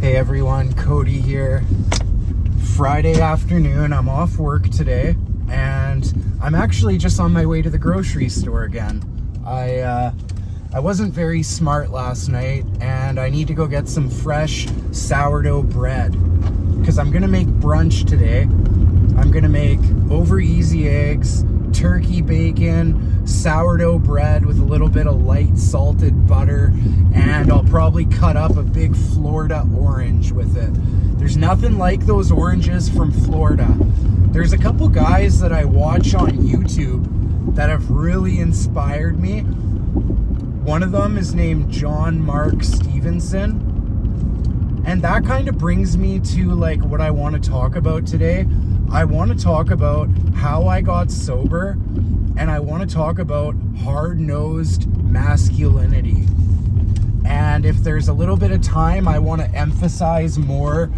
Hey everyone, Cody here. Friday afternoon, I'm off work today, and I'm actually just on my way to the grocery store again. I wasn't very smart last night, and I need to go get some fresh sourdough bread, because I'm gonna make brunch today. I'm gonna make over easy eggs, turkey bacon, sourdough bread with a little bit of light salted butter, and I'll probably cut up a big Florida orange with it. There's nothing like those oranges from Florida. There's a couple guys that I watch on YouTube that have really inspired me. One of them is named John Mark Stevenson, and that kind of brings me to like what I want to talk about today. I want to talk about how I got sober, and I want to talk about hard-nosed masculinity. And if there's a little bit of time, I want to emphasize more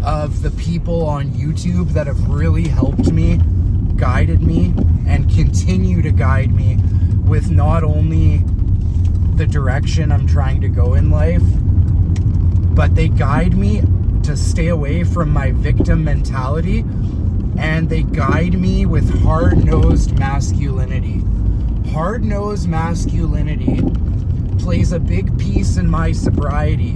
of the people on YouTube that have really helped me, guided me, and continue to guide me with not only the direction I'm trying to go in life, but they guide me to stay away from my victim mentality, and they guide me with hard-nosed masculinity. Hard-nosed masculinity plays a big piece in my sobriety,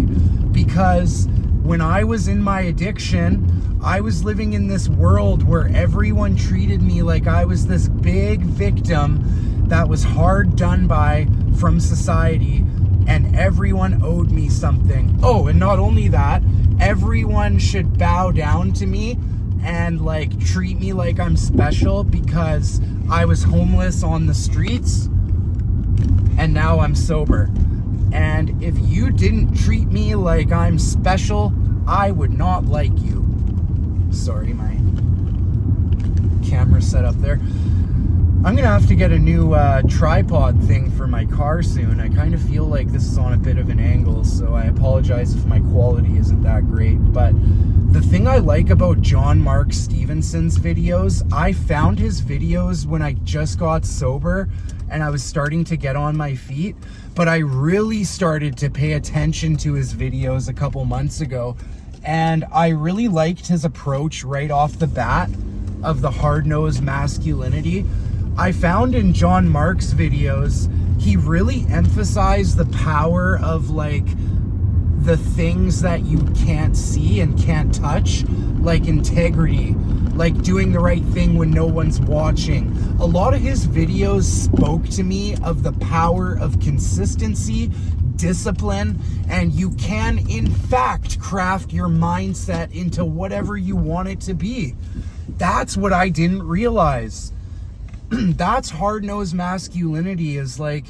because when I was in my addiction, I was living in this world where everyone treated me like I was this big victim that was hard done by from society, and everyone owed me something. Oh, and not only that, everyone should bow down to me and like treat me like I'm special because I was homeless on the streets and now I'm sober. And if you didn't treat me like I'm special, I would not like you. Sorry, my camera set up there. I'm gonna have to get a new tripod thing for my car soon. I kind of feel like this is on a bit of an angle, so I apologize if my quality isn't that great. But the thing I like about John Mark Stevenson's videos, I found his videos when I just got sober and I was starting to get on my feet, but I really started to pay attention to his videos a couple months ago, and I really liked his approach right off the bat of the hard-nosed masculinity. I found in John Mark's videos, he really emphasized the power of like the things that you can't see and can't touch, like integrity, like doing the right thing when no one's watching. A lot of his videos spoke to me of the power of consistency, discipline, and you can in fact craft your mindset into whatever you want it to be. That's what I didn't realize. That's hard-nosed masculinity, is like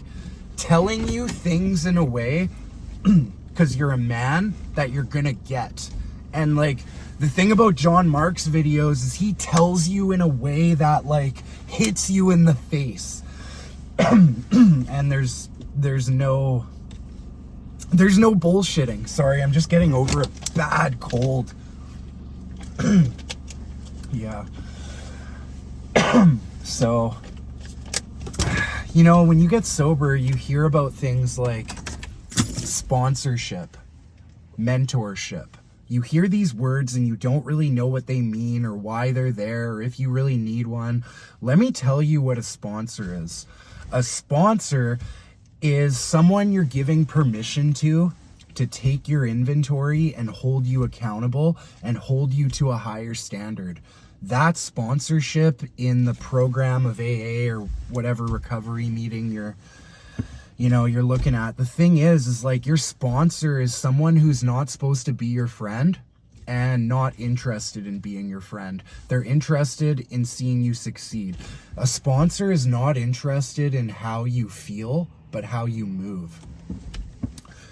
telling you things in a way because you're a man that you're gonna get. And like the thing about John Mark's videos is he tells you in a way that like hits you in the face. And there's no bullshitting. Sorry, I'm just getting over a bad cold. Yeah. So, you know, when you get sober, you hear about things like sponsorship, mentorship. You hear these words and you don't really know what they mean or why they're there or if you really need one. Let me tell you what a sponsor is. A sponsor is someone you're giving permission to take your inventory and hold you accountable and hold you to a higher standard. That's sponsorship in the program of AA or whatever recovery meeting you're looking at. The thing is like your sponsor is someone who's not supposed to be your friend and not interested in being your friend. They're interested in seeing you succeed. A sponsor is not interested in how you feel, but how you move.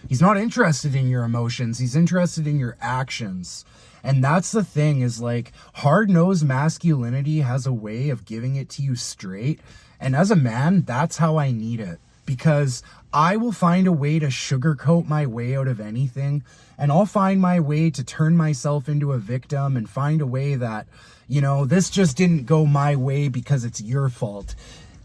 He's not interested in your emotions. He's interested in your actions. And that's the thing, is like hard-nosed masculinity has a way of giving it to you straight. And as a man, that's how I need it, because I will find a way to sugarcoat my way out of anything. And I'll find my way to turn myself into a victim and find a way that, you know, this just didn't go my way because it's your fault.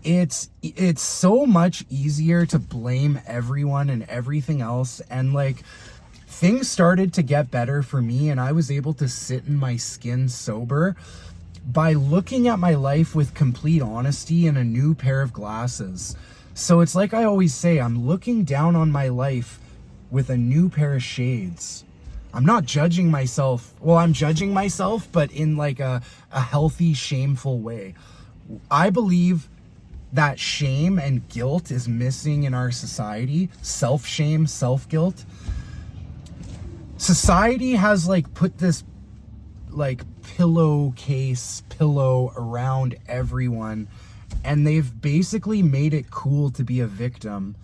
It's so much easier to blame everyone and everything else. And like things started to get better for me, and I was able to sit in my skin sober by looking at my life with complete honesty and a new pair of glasses. So it's like I always say, I'm looking down on my life with a new pair of shades. I'm not judging myself. Well, I'm judging myself, but in like a healthy, shameful way. I believe that shame and guilt is missing in our society. Self-shame, self-guilt. Society has like put this like pillow around everyone, and they've basically made it cool to be a victim.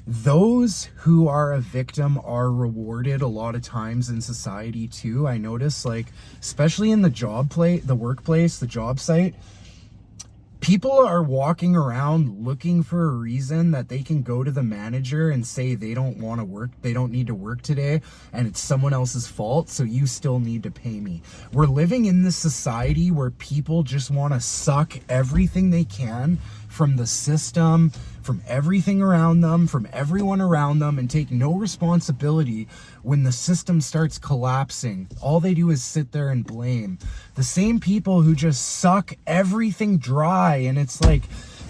Those who are a victim are rewarded a lot of times in society too. I notice, like, especially in the workplace, the job site, people are walking around looking for a reason that they can go to the manager and say they don't want to work, they don't need to work today, and it's someone else's fault, so you still need to pay me. We're living in this society where people just want to suck everything they can from the system, from everything around them, from everyone around them, and take no responsibility when the system starts collapsing. All they do is sit there and blame. The same people who just suck everything dry. And it's like,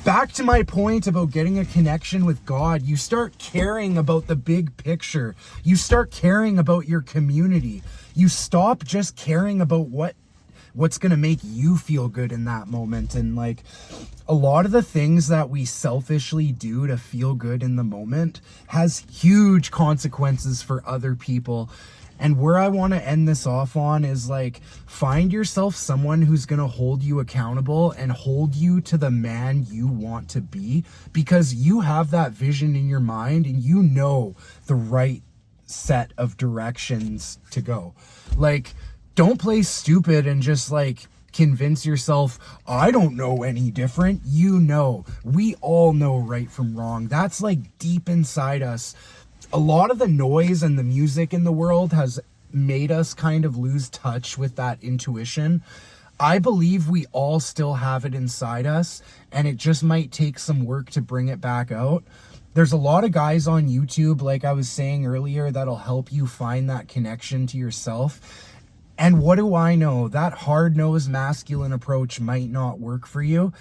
back to my point about getting a connection with God, you start caring about the big picture. You start caring about your community. You stop just caring about what's going to make you feel good in that moment. And like, a lot of the things that we selfishly do to feel good in the moment has huge consequences for other people. And where I want to end this off on is like, find yourself someone who's going to hold you accountable and hold you to the man you want to be, because you have that vision in your mind and you know the right set of directions to go. Like, don't play stupid and just like convince yourself, I don't know any different. You know, we all know right from wrong. That's like deep inside us. A lot of the noise and the music in the world has made us kind of lose touch with that intuition. I believe we all still have it inside us, and it just might take some work to bring it back out. There's a lot of guys on YouTube, like I was saying earlier, that'll help you find that connection to yourself. And what do I know? That hard-nosed masculine approach might not work for you,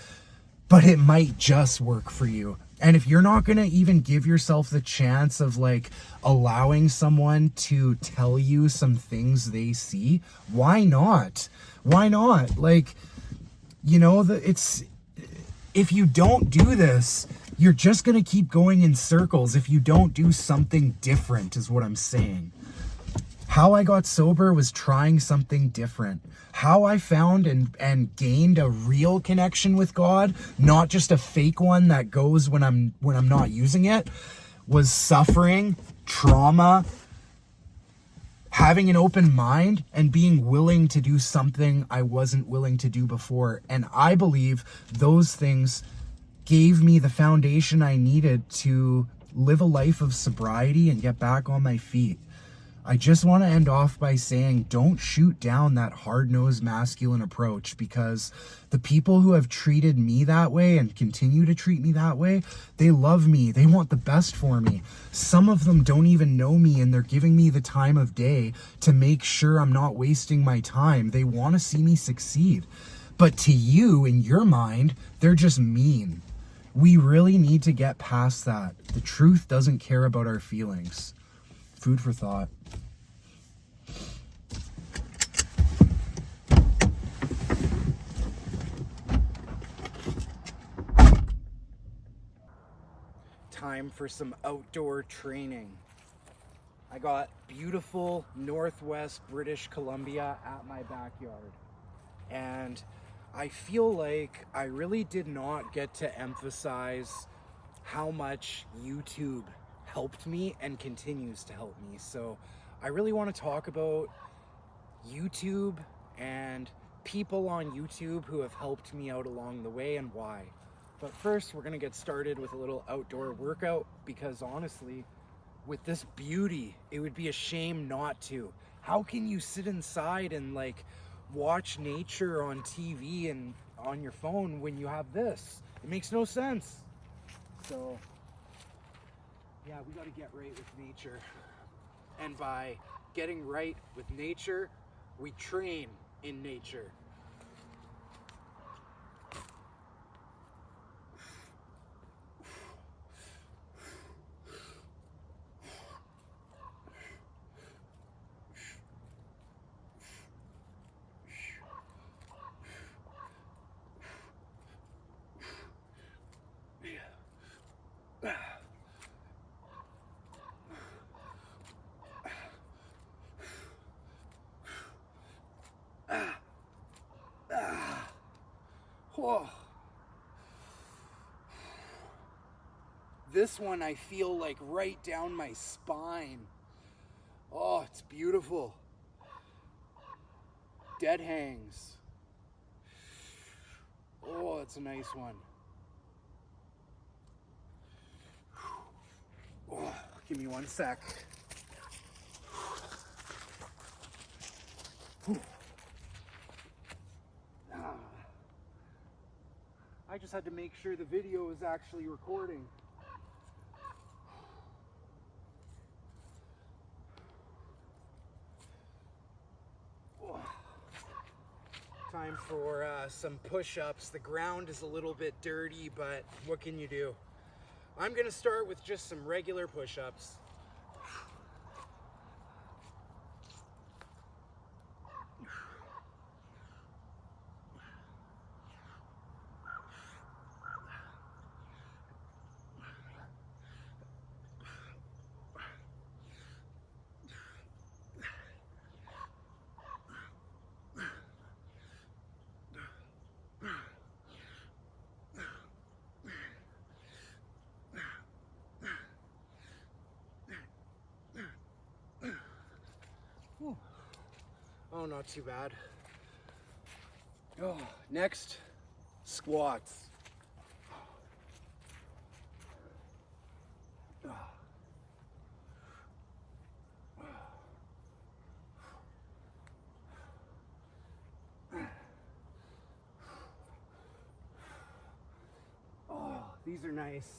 but it might just work for you. And if you're not going to even give yourself the chance of like allowing someone to tell you some things they see, why not? Why not? Like, you know, if you don't do this, you're just going to keep going in circles if you don't do something different, is what I'm saying. How I got sober was trying something different. How I found and gained a real connection with God, not just a fake one that goes when I'm not using it, was suffering, trauma, having an open mind, and being willing to do something I wasn't willing to do before. And I believe those things gave me the foundation I needed to live a life of sobriety and get back on my feet. I just want to end off by saying, don't shoot down that hard-nosed masculine approach, because the people who have treated me that way and continue to treat me that way, they love me. They want the best for me. Some of them don't even know me, and they're giving me the time of day to make sure I'm not wasting my time. They want to see me succeed. But to you, in your mind, they're just mean. We really need to get past that. The truth doesn't care about our feelings. Food for thought. Time for some outdoor training. I got beautiful Northwest British Columbia at my backyard, and I feel like I really did not get to emphasize how much YouTube helped me and continues to help me. So I really want to talk about YouTube and people on YouTube who have helped me out along the way and why. But first, we're going to get started with a little outdoor workout, because honestly, with this beauty, it would be a shame not to. How can you sit inside and like watch nature on TV and on your phone when you have this? It makes no sense. So yeah, we got to get right with nature. And by getting right with nature, we train in nature. Whoa. This one I feel like right down my spine. Oh, it's beautiful. Dead hangs. Oh, it's a nice one. Oh, give me one sec. I just had to make sure the video is actually recording. Time for some push-ups. The ground is a little bit dirty, but what can you do? I'm gonna start with just some regular push-ups. Oh, not too bad. Oh, next, squats. Oh, these are nice.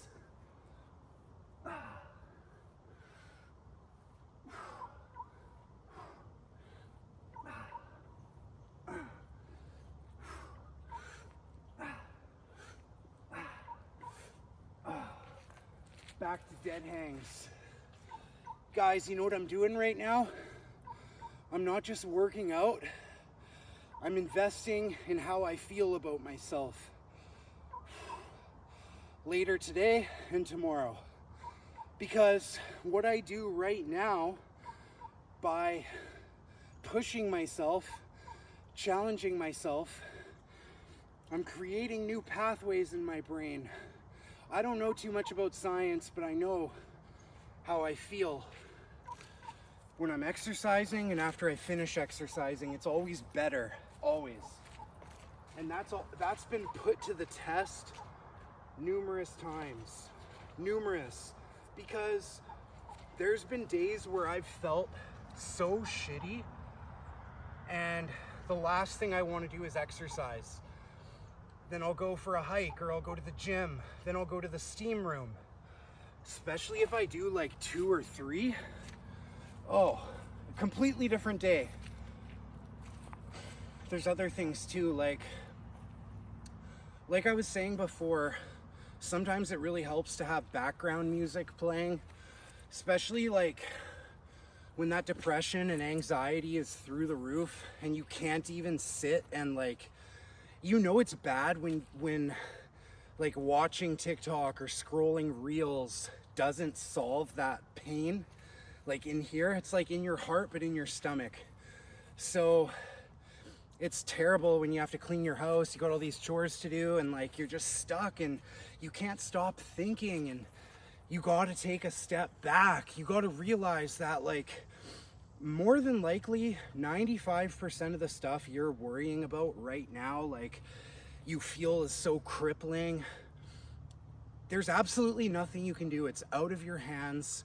Back to dead hangs. Guys, you know what I'm doing right now? I'm not just working out. I'm investing in how I feel about myself. Later today and tomorrow. Because what I do right now, by pushing myself, challenging myself, I'm creating new pathways in my brain. I don't know too much about science, but I know how I feel when I'm exercising, and after I finish exercising, it's always better, always. And that's been put to the test numerous times. Numerous. Because there's been days where I've felt so shitty, and the last thing I want to do is exercise. Then I'll go for a hike, or I'll go to the gym. Then I'll go to the steam room. Especially if I do like 2 or 3. Oh, a completely different day. There's other things too, like I was saying before, sometimes it really helps to have background music playing, especially like when that depression and anxiety is through the roof and you can't even sit and like, you know it's bad when like watching TikTok or scrolling reels doesn't solve that pain. Like in here, it's like in your heart, but in your stomach. So it's terrible when you have to clean your house, you got all these chores to do, and like you're just stuck and you can't stop thinking, and you got to take a step back. You got to realize that like more than likely 95% of the stuff you're worrying about right now, like you feel is so crippling, there's absolutely nothing you can do. It's out of your hands.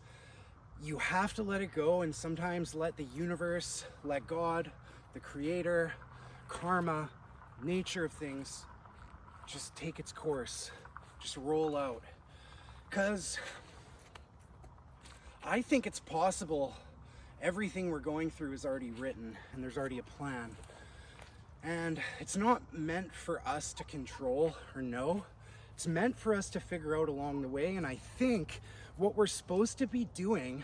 You have to let it go, and sometimes let the universe, let God, the creator, karma, nature of things, just take its course. Just roll out. Because I think it's possible, everything we're going through is already written and there's already a plan. And it's not meant for us to control or know. It's meant for us to figure out along the way. And I think what we're supposed to be doing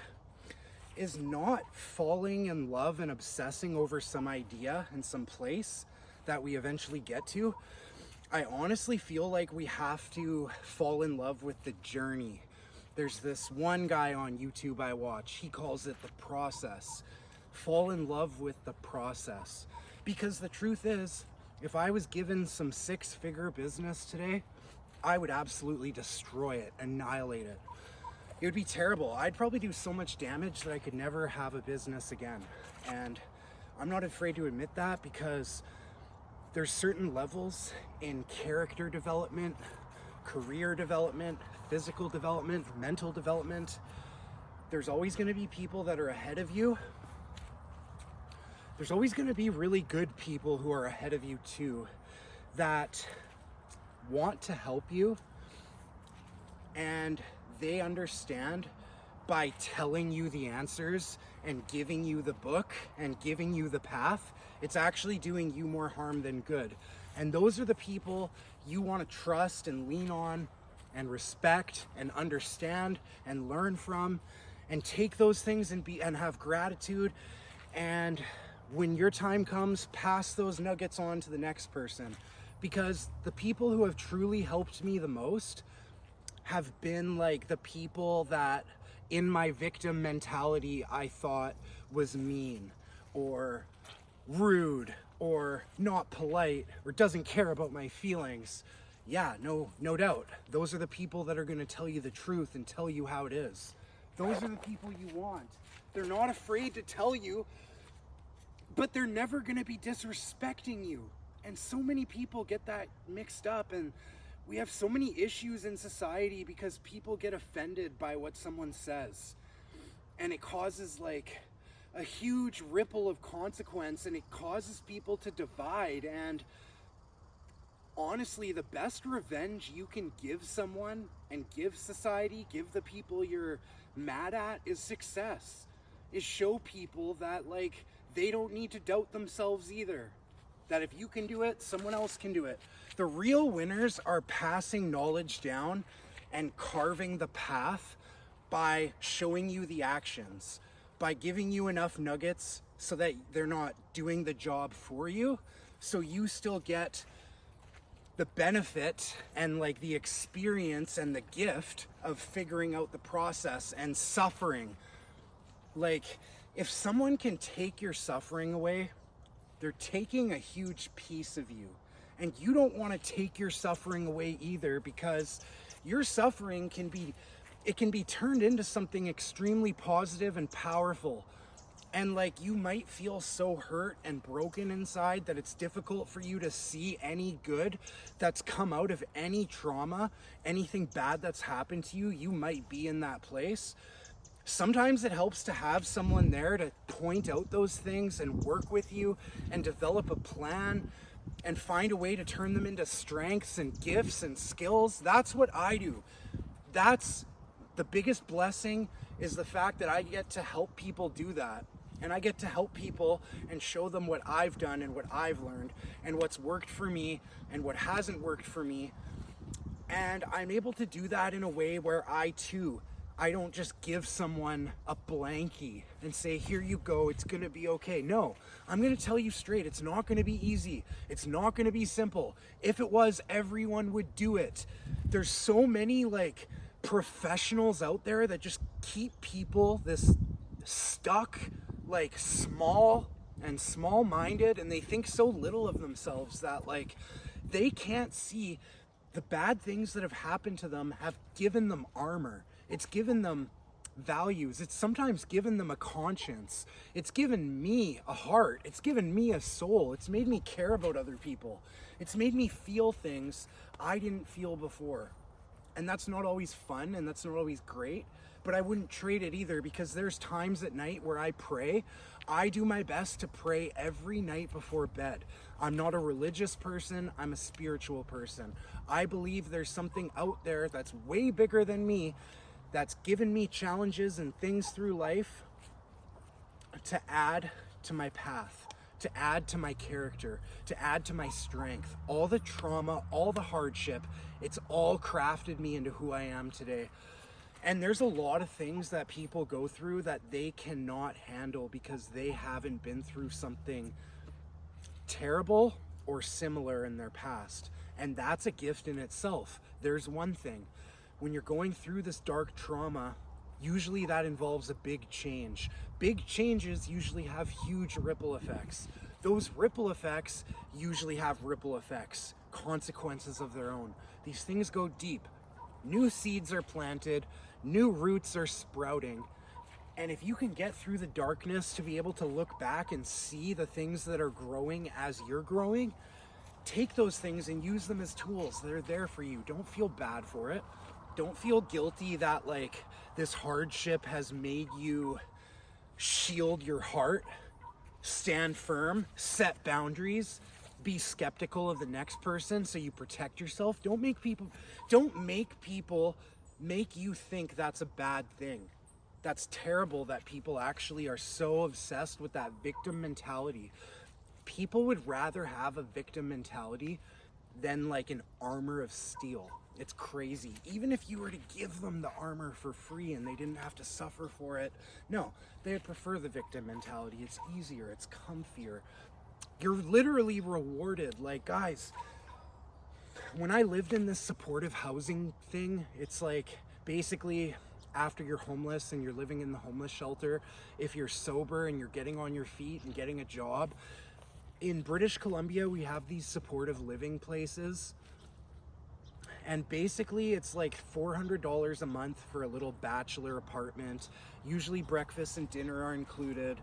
is not falling in love and obsessing over some idea and some place that we eventually get to. I honestly feel like we have to fall in love with the journey. There's this one guy on YouTube I watch, he calls it the process. Fall in love with the process. Because the truth is, if I was given some 6-figure business today, I would absolutely destroy it, annihilate it. It would be terrible. I'd probably do so much damage that I could never have a business again. And I'm not afraid to admit that, because there's certain levels in character development, career development, physical development, mental development. There's always going to be people that are ahead of you. There's always going to be really good people who are ahead of you too, that want to help you, and they understand by telling you the answers and giving you the book and giving you the path, it's actually doing you more harm than good. And those are the people you want to trust and lean on and respect and understand and learn from, and take those things and have gratitude. And when your time comes, pass those nuggets on to the next person. Because the people who have truly helped me the most have been like the people that in my victim mentality I thought was mean or rude or not polite or doesn't care about my feelings. Yeah, no doubt. Those are the people that are going to tell you the truth and tell you how it is. Those are the people you want. They're not afraid to tell you, but they're never going to be disrespecting you. And so many people get that mixed up, and we have so many issues in society because people get offended by what someone says. And it causes like a huge ripple of consequence, and it causes people to divide. And honestly, the best revenge you can give someone and give society, give the people you're mad at, is success. Is show people that like they don't need to doubt themselves either. That if you can do it, someone else can do it. The real winners are passing knowledge down and carving the path by showing you the actions, by giving you enough nuggets so that they're not doing the job for you, so you still get the benefit and like the experience and the gift of figuring out the process and suffering. Like, if someone can take your suffering away, they're taking a huge piece of you. And you don't want to take your suffering away either, because your suffering can be turned into something extremely positive and powerful. And like, you might feel so hurt and broken inside that it's difficult for you to see any good that's come out of any trauma, anything bad that's happened to you. You might be in that place. Sometimes it helps to have someone there to point out those things and work with you and develop a plan and find a way to turn them into strengths and gifts and skills. That's what I do. That's the biggest blessing, is the fact that I get to help people do that. And I get to help people and show them what I've done and what I've learned and what's worked for me and what hasn't worked for me. And I'm able to do that in a way where I don't just give someone a blankie and say, here you go, it's going to be okay. No, I'm going to tell you straight, it's not going to be easy. It's not going to be simple. If it was, everyone would do it. There's so many like professionals out there that just keep people this stuck, like small-minded, and they think so little of themselves that like they can't see the bad things that have happened to them have given them armor. It's given them values. It's sometimes given them a conscience. It's given me a heart. It's given me a soul. It's made me care about other people. It's made me feel things I didn't feel before. And that's not always fun, and that's not always great, but I wouldn't trade it either, because there's times at night where I pray. I do my best to pray every night before bed. I'm not a religious person, I'm a spiritual person. I believe there's something out there that's way bigger than me, that's given me challenges and things through life, to add to my path, to add to my character, to add to my strength. All the trauma, all the hardship, it's all crafted me into who I am today. And there's a lot of things that people go through that they cannot handle because they haven't been through something terrible or similar in their past. And that's a gift in itself. There's one thing. When you're going through this dark trauma, usually that involves a big change. Big changes usually have huge ripple effects. Those ripple effects usually have ripple effects, consequences of their own. These things go deep. New seeds are planted, new roots are sprouting. And if you can get through the darkness to be able to look back and see the things that are growing as you're growing, take those things and use them as tools. They're there for you. Don't feel bad for it. Don't feel guilty that like this hardship has made you shield your heart, stand firm, set boundaries, be skeptical of the next person so you protect yourself. Don't make people make you think that's a bad thing. That's terrible that people actually are so obsessed with that victim mentality. People would rather have a victim mentality than like an armor of steel. It's crazy. Even if you were to give them the armor for free and they didn't have to suffer for it, no, they would prefer the victim mentality. It's easier, it's comfier. You're literally rewarded. Like, guys, when I lived in this supportive housing thing, it's like basically after you're homeless and you're living in the homeless shelter, if you're sober and you're getting on your feet and getting a job, in British Columbia, we have these supportive living places. And basically it's like $400 a month for a little bachelor apartment. Usually breakfast and dinner are included.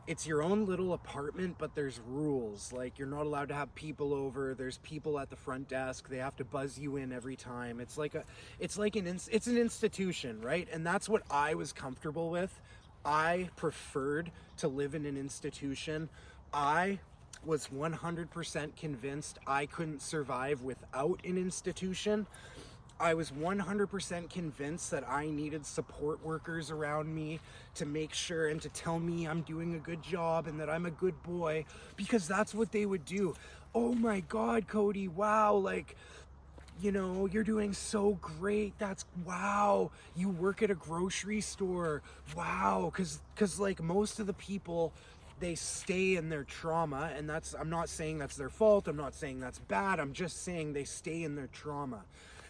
It's your own little apartment, but there's rules. Like, you're not allowed to have people over. There's people at the front desk. They have to buzz you in every time. It's an institution, right? And that's what I was comfortable with. I preferred to live in an institution. I was 100% convinced I couldn't survive without an institution. I was 100% convinced that I needed support workers around me to make sure and to tell me I'm doing a good job and that I'm a good boy, because that's what they would do. Oh my God, Cody, wow, like, you know, you're doing so great. That's wow. You work at a grocery store. Wow. Cause like most of the people, they stay in their trauma, and I'm not saying that's their fault. I'm not saying that's bad. I'm just saying they stay in their trauma.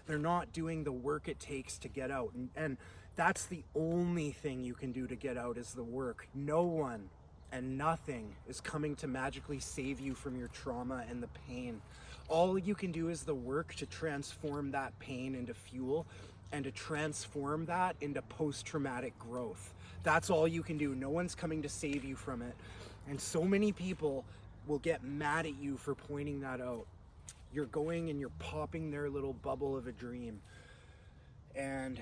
They're not doing the work it takes to get out. And that's the only thing you can do to get out is the work. No one and nothing is coming to magically save you from your trauma and the pain. All you can do is the work to transform that pain into fuel and to transform that into post-traumatic growth. That's all you can do. No one's coming to save you from it. And so many people will get mad at you for pointing that out. You're going and you're popping their little bubble of a dream. And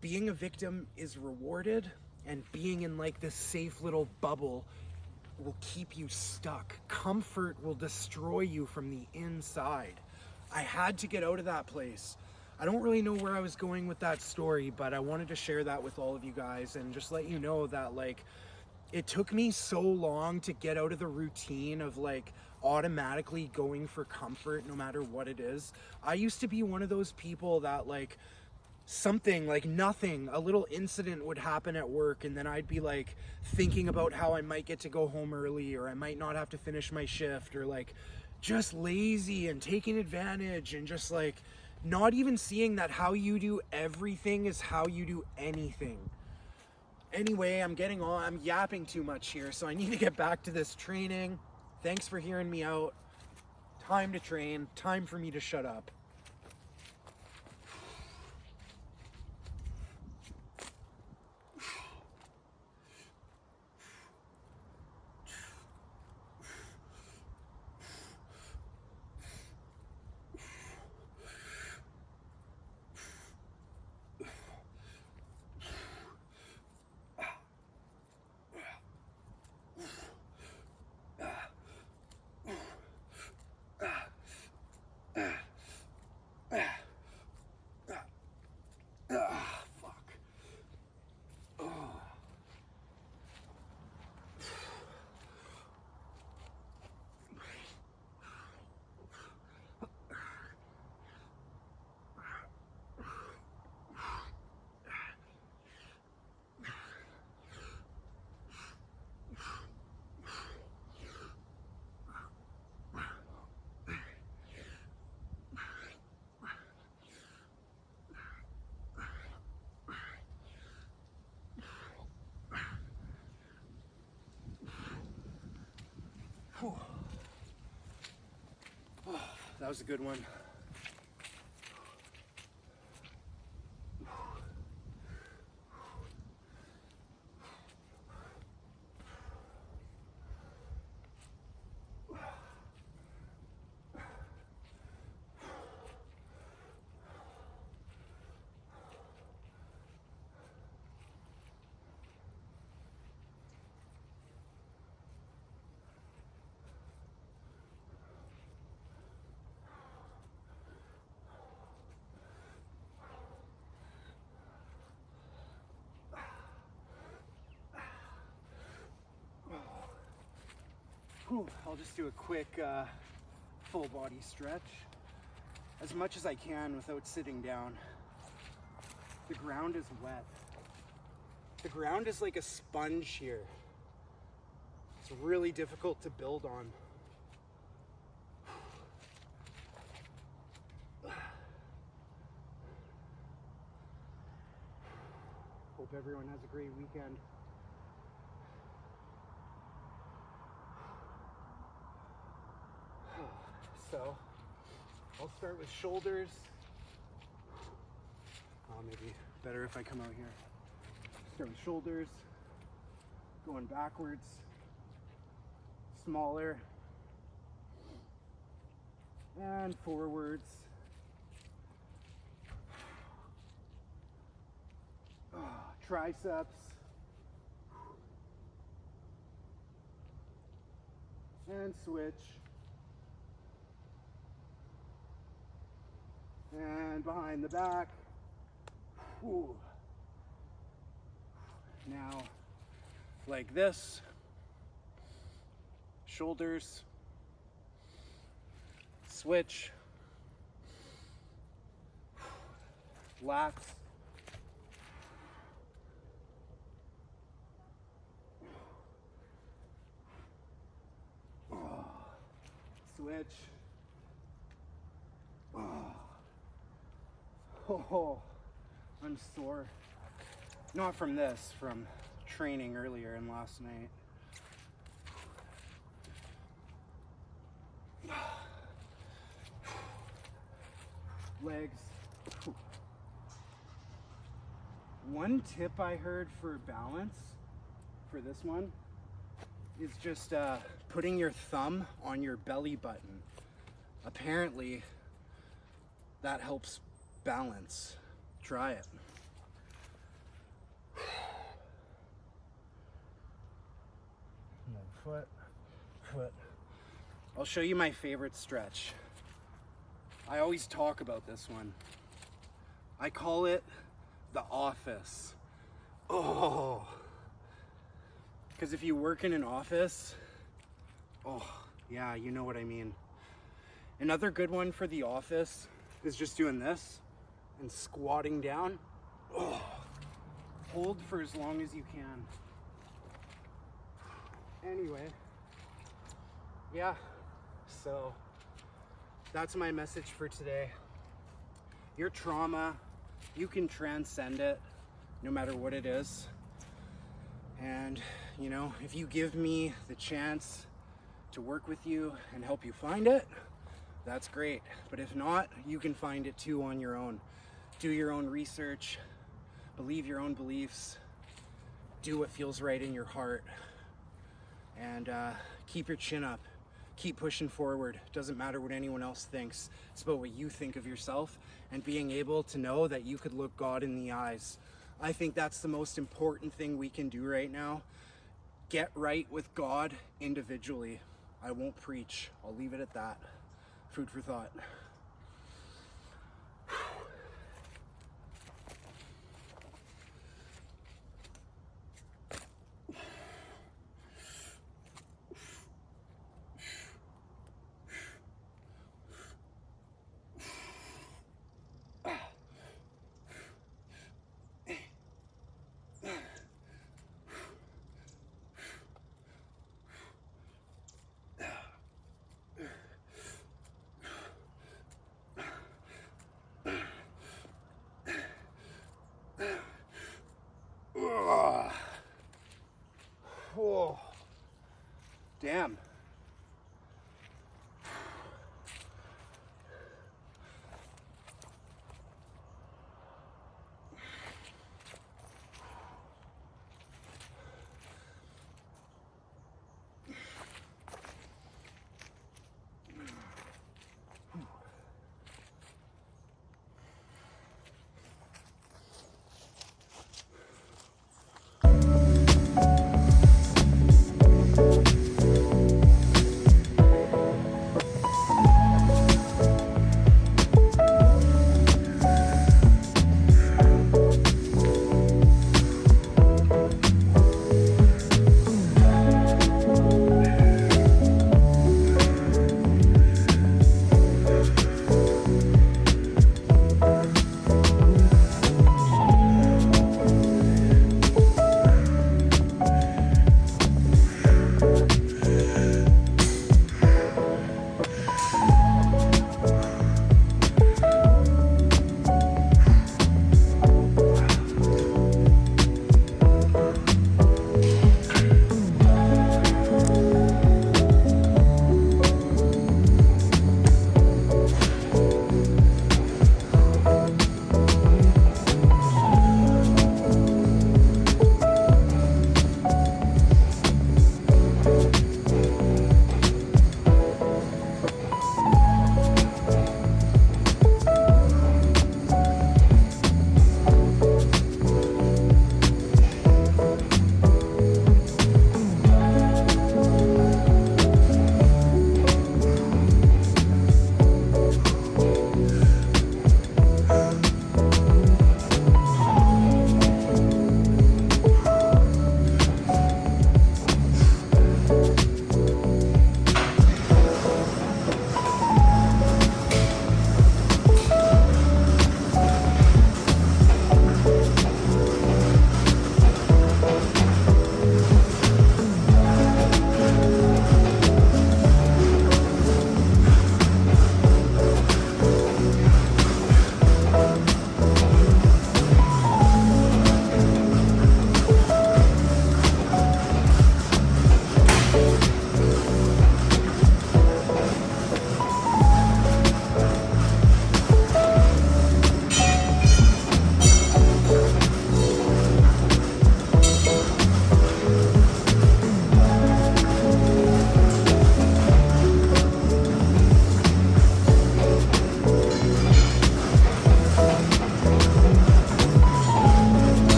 being a victim is rewarded, and being in like this safe little bubble will keep you stuck. Comfort will destroy you from the inside. I had to get out of that place. I don't really know where I was going with that story, but I wanted to share that with all of you guys and just let you know that like it took me so long to get out of the routine of like automatically going for comfort no matter what it is. I used to be one of those people that like something like nothing, a little incident would happen at work, and then I'd be like thinking about how I might get to go home early, or I might not have to finish my shift, or like just lazy and taking advantage, and just like not even seeing that how you do everything is how you do anything. Anyway, I'm yapping too much here, so I need to get back to this training. Thanks for hearing me out. Time to train, time for me to shut up. Whew. Oh, that was a good one. I'll just do a quick full body stretch as much as I can without sitting down. The ground is wet. The ground is like a sponge here. It's really difficult to build on. Hope everyone has a great weekend. So, I'll start with shoulders. Oh, maybe better if I come out here. Start with shoulders, going backwards, smaller, and forwards. Triceps, and switch. And behind the back. Whew. Now, like this, shoulders, switch, lats, switch. Oh, I'm sore. Not from this, from training earlier and last night. Legs. One tip I heard for balance for this one is just putting your thumb on your belly button. Apparently, that helps balance. Try it. Foot. I'll show you my favorite stretch. I always talk about this one. I call it the office. Oh, because if you work in an office, oh yeah, you know what I mean. Another good one for the office is just doing this and squatting down. Oh, hold for as long as you can. Anyway, yeah, so that's my message for today. Your trauma, you can transcend it no matter what it is. And, you know, if you give me the chance to work with you and help you find it, that's great. But if not, you can find it too on your own. Do your own research, believe your own beliefs, do what feels right in your heart. And keep your chin up, keep pushing forward. Doesn't matter what anyone else thinks. It's about what you think of yourself and being able to know that you could look God in the eyes. I think that's the most important thing we can do right now. Get right with God individually. I won't preach. I'll leave it at that. Food for thought. Oh, damn.